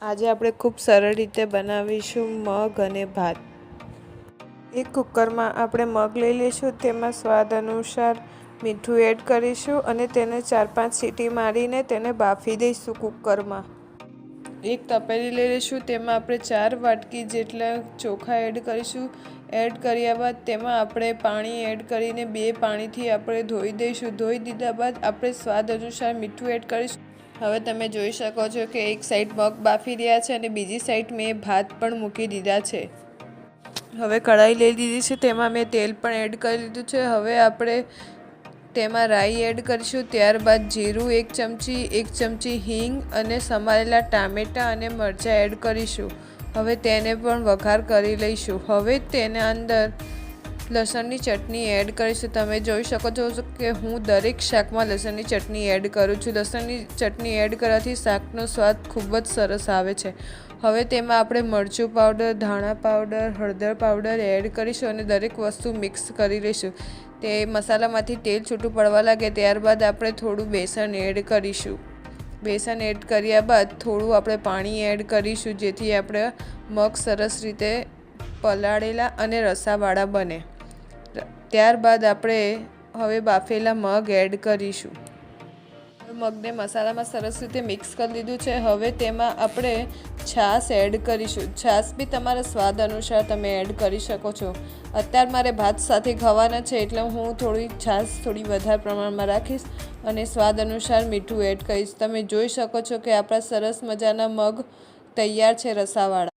આજે આપણે ખૂબ સરળ રીતે બનાવીશું મગ અને ભાત। એક કુકરમાં આપણે મગ લઈ લઈશું, તેમાં સ્વાદ અનુસાર મીઠું એડ કરીશું અને તેને 4-5 સીટી મારીને તેને બાફી દઈશું કુકરમાં। એક તપેલી લઈ લઈશું, તેમાં આપણે 4 વાટકી જેટલા ચોખા એડ કરીશું। એડ કર્યા બાદ તેમાં આપણે પાણી એડ કરીને 2 પાણીથી આપણે ધોઈ દઈશું। ધોઈ દીધા બાદ આપણે સ્વાદ અનુસાર મીઠું એડ કરીશું। હવે તમે જોઈ શકો છો કે એક સાઈડ મગ બાફી રહ્યા છે અને બીજી સાઈડ મેં ભાત પણ મૂકી દીધા છે। હવે કઢાઈ લઈ લીધી છે, તેમાં મેં તેલ પણ એડ કરી લીધું છે। હવે આપણે તેમાં રાઈ એડ કરીશું, ત્યારબાદ જીરું 1 ચમચી, 1 ચમચી હિંગ અને સમારેલા ટામેટાં અને મરચાં એડ કરીશું। હવે તેને પણ વઘાર કરી લઈશું। હવે તેના અંદર લસણની ચટણી એડ કરીશું। તમે જોઈ શકો છો કે હું દરેક શાકમાં લસણની ચટણી એડ કરું છું। લસણની ચટણી એડ કરવાથી શાકનો સ્વાદ ખૂબ જ સરસ આવે છે। હવે તેમાં આપણે મરચું પાવડર, ધાણા પાવડર, હળદર પાવડર એડ કરીશું અને દરેક વસ્તુ મિક્સ કરી લઈશું। તે મસાલામાંથી તેલ છૂટું પડવા લાગે ત્યારબાદ આપણે થોડું બેસન એડ કરીશું। બેસન એડ કર્યા બાદ થોડું આપણે પાણી એડ કરીશું, જેથી આપણે મગ સરસ રીતે પલાળેલા અને રસાવાળા બને। ત્યારબાદ આપણે હવે બાફેલા મગ એડ કરીશું। મગને મસાલામાં સરસ રીતે મિક્સ કરી દીધું છે। હવે તેમાં આપણે છાશ એડ કરીશું। છાશ બી તમારા સ્વાદ અનુસાર તમે એડ કરી શકો છો। અત્યારે મારે ભાત સાથે ખાવાના છે એટલે હું છાશ થોડી વધારે પ્રમાણમાં રાખીશ અને સ્વાદ અનુસાર મીઠું એડ કરીશ। તમે જોઈ શકો છો કે આપણા સરસ મજાના મગ તૈયાર છે રસાવાળા।